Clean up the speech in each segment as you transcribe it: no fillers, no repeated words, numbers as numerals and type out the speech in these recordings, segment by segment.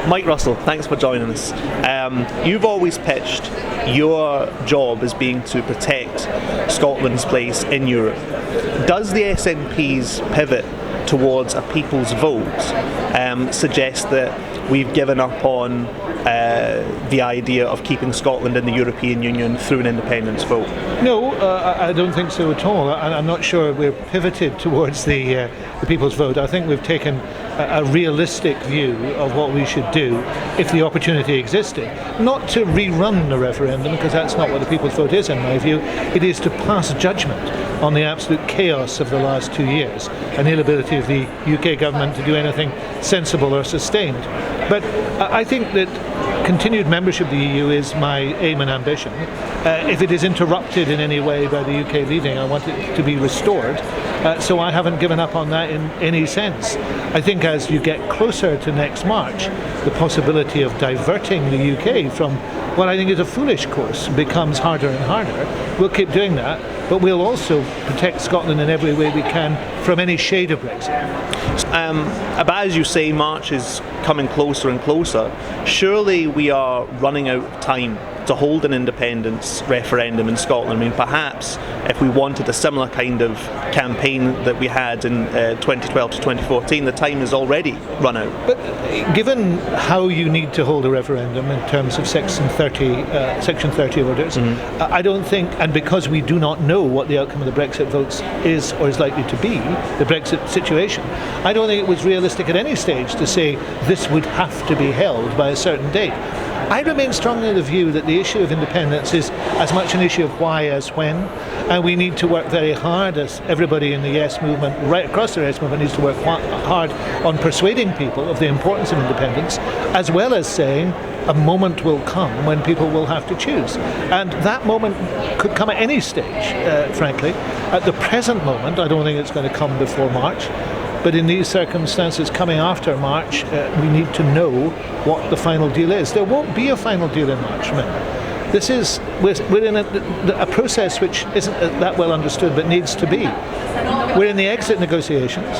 Mike Russell, thanks for joining us. You've always pitched your job as being to protect Scotland's place in Europe. Does the SNP's pivot towards a people's vote suggest that we've given up on the idea of keeping Scotland in the European Union through an independence vote? No, I don't think so at all. I'm not sure we're pivoted towards the people's vote. I think we've taken a realistic view of what we should do if the opportunity existed. Not to rerun the referendum, because that's not what the people's vote is in my view. It is to pass judgment on the absolute chaos of the last 2 years and the inability of the UK government to do anything sensible or sustained. But I think that continued membership of the EU is my aim and ambition. If it is interrupted in any way by the UK leaving, I want it to be restored. So I haven't given up on that in any sense. I think as you get closer to next March, the possibility of diverting the UK from what I think is a foolish course becomes harder and harder. We'll keep doing that, but we'll also protect Scotland in every way we can from any shade of Brexit. But as you say, March is coming closer and closer. Surely we are running out of time to hold an independence referendum in Scotland. I mean, perhaps if we wanted a similar kind of campaign that we had in 2012 to 2014, the time is already run out. But given how you need to hold a referendum in terms of Section 30 orders, I don't think, and because we do not know what the outcome of the Brexit votes is or is likely to be, the Brexit situation, I don't think it was realistic at any stage to say this would have to be held by a certain date. I remain strongly of the view that the issue of independence is as much an issue of why as when, and we need to work very hard, as everybody in the Yes movement, right across the Yes movement, needs to work hard on persuading people of the importance of independence, as well as saying a moment will come when people will have to choose. And that moment could come at any stage, frankly. At the present moment, I don't think it's going to come before March. But in these circumstances coming after March, we need to know what the final deal is. There won't be a final deal in March, remember. We're in a process which isn't that well understood but needs to be. We're in the exit negotiations,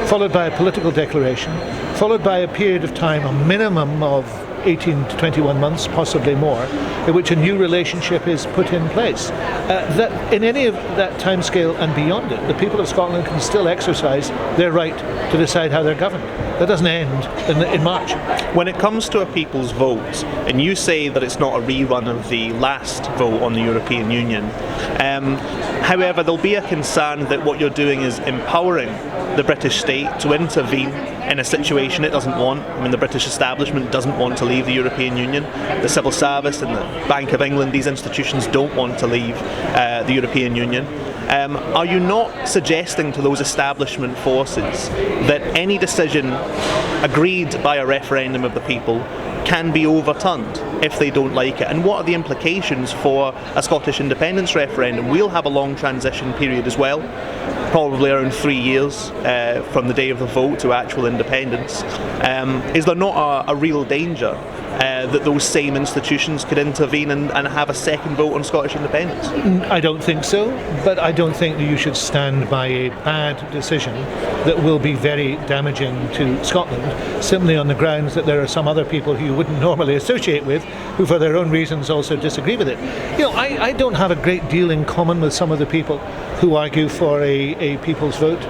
followed by a political declaration, followed by a period of time, a minimum of 18 to 21 months, possibly more, in which a new relationship is put in place. That in any of that timescale and beyond it, the people of Scotland can still exercise their right to decide how they're governed. That doesn't end in March. When it comes to a people's vote, and you say that it's not a rerun of the last vote on the European Union, however, there'll be a concern that what you're doing is empowering the British state to intervene in a situation it doesn't want. I mean, the British establishment doesn't want to leave the European Union. The Civil Service and the Bank of England, these institutions don't want to leave the European Union. Are you not suggesting to those establishment forces that any decision agreed by a referendum of the people can be overturned if they don't like it? And what are the implications for a Scottish independence referendum? We'll have a long transition period as well, probably around 3 years from the day of the vote to actual independence. Is there not a real danger that those same institutions could intervene and have a second vote on Scottish independence? I don't think so, but I don't think that you should stand by a bad decision that will be very damaging to Scotland, simply on the grounds that there are some other people who you wouldn't normally associate with, who for their own reasons also disagree with it. You know, I don't have a great deal in common with some of the people who argue for a people's vote,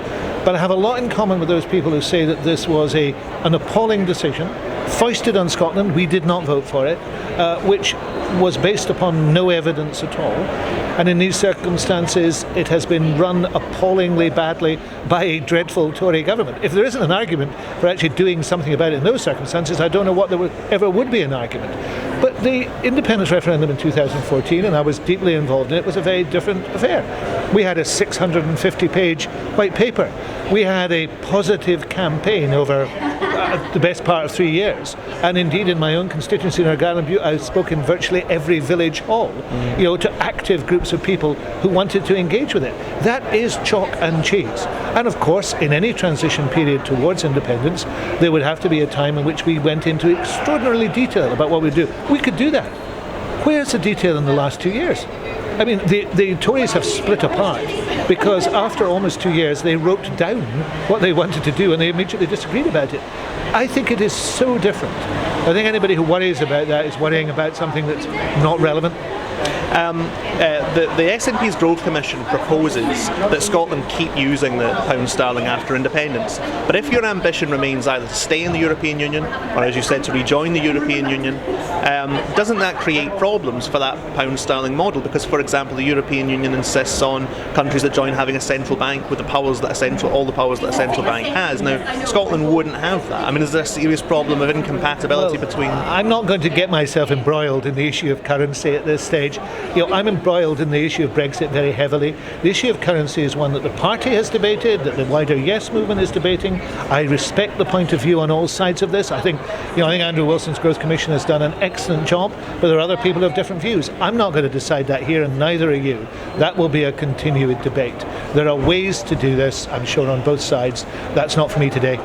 but I have a lot in common with those people who say that this was an appalling decision, foisted on Scotland. We did not vote for it, which was based upon no evidence at all. And in these circumstances, it has been run appallingly badly by a dreadful Tory government. If there isn't an argument for actually doing something about it in those circumstances, I don't know what there ever would be an argument. But the independence referendum in 2014, and I was deeply involved in it, was a very different affair. We had a 650-page white paper. We had a positive campaign over the best part of 3 years. And indeed, in my own constituency in Argyll and Bute, I spoke in virtually every village hall, to active groups of people who wanted to engage with it. That is chalk and cheese. And of course, in any transition period towards independence, there would have to be a time in which we went into extraordinary detail about what we do. We could do that. Where's the detail in the last 2 years? I mean, the Tories have split apart because after almost 2 years they wrote down what they wanted to do and they immediately disagreed about it. I think it is so different. I think anybody who worries about that is worrying about something that's not relevant. The SNP's Growth Commission proposes that Scotland keep using the pound sterling after independence. But if your ambition remains either to stay in the European Union or, as you said, to rejoin the European Union, doesn't that create problems for that pound sterling model? Because, for example, the European Union insists on countries that join having a central bank with the powers that all the powers that a central bank has. Now, Scotland wouldn't have that. I mean, is there a serious problem of incompatibility between? I'm not going to get myself embroiled in the issue of currency at this stage. I'm embroiled in the issue of Brexit very heavily. The issue of currency is one that the party has debated, that the wider Yes movement is debating. I respect the point of view on all sides of this. I think Andrew Wilson's Growth Commission has done an excellent job, but there are other people who have different views. I'm not going to decide that here, and neither are you. That will be a continued debate. There are ways to do this, I'm sure, on both sides. That's not for me today.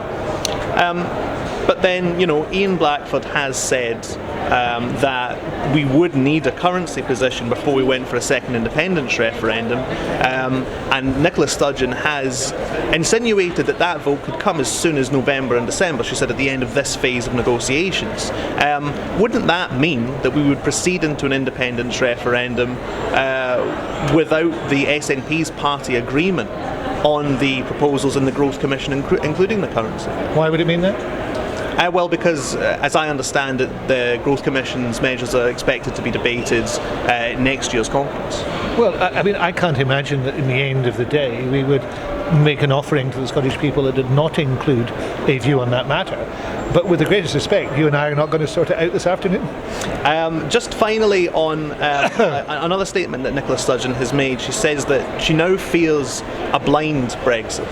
But then, Ian Blackford has said that we would need a currency position before we went for a second independence referendum, and Nicola Sturgeon has insinuated that vote could come as soon as November and December. She said at the end of this phase of negotiations. Wouldn't that mean that we would proceed into an independence referendum without the SNP's party agreement on the proposals in the Growth Commission, including the currency? Why would it mean that? Well, because as I understand it, the Growth Commission's measures are expected to be debated at next year's conference. Well, I can't imagine that in the end of the day we would make an offering to the Scottish people that did not include a view on that matter. But with the greatest respect, you and I are not going to sort it out this afternoon. Just finally on another statement that Nicola Sturgeon has made, she says that she now fears a blind Brexit.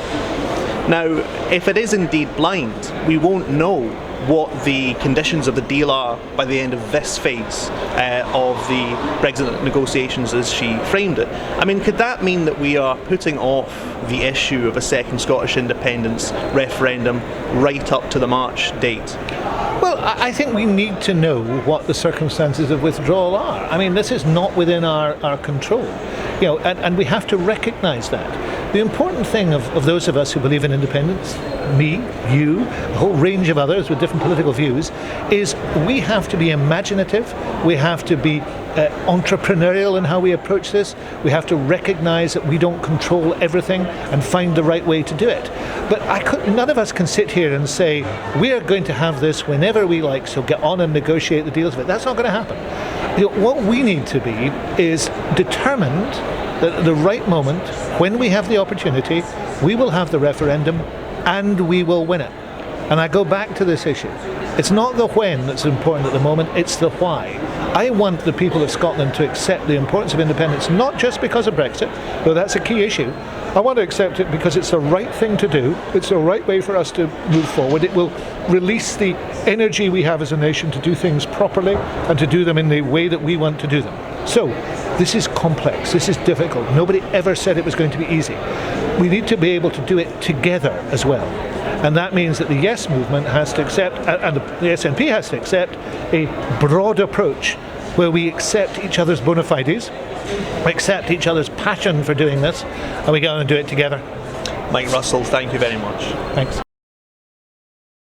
Now, if it is indeed blind, we won't know what the conditions of the deal are by the end of this phase of the Brexit negotiations as she framed it. I mean, could that mean that we are putting off the issue of a second Scottish independence referendum right up to the March date? Well, I think we need to know what the circumstances of withdrawal are. I mean, this is not within our control, and we have to recognise that. The important thing of those of us who believe in independence, me, you, a whole range of others with different political views, is we have to be imaginative, we have to be entrepreneurial in how we approach this, we have to recognise that we don't control everything and find the right way to do it. But none of us can sit here and say, we are going to have this whenever we like, so get on and negotiate the deals of it. That's not going to happen. What we need to be is determined that at the right moment, when we have the opportunity, we will have the referendum and we will win it. And I go back to this issue. It's not the when that's important at the moment, it's the why. I want the people of Scotland to accept the importance of independence, not just because of Brexit, though that's a key issue. I want to accept it because it's the right thing to do, it's the right way for us to move forward. It will release the energy we have as a nation to do things properly and to do them in the way that we want to do them. So, this is complex, this is difficult. Nobody ever said it was going to be easy. We need to be able to do it together as well. And that means that the Yes movement has to accept, and the SNP has to accept, a broad approach where we accept each other's bona fides, accept each other's passion for doing this, and we go on and do it together. Mike Russell, thank you very much. Thanks.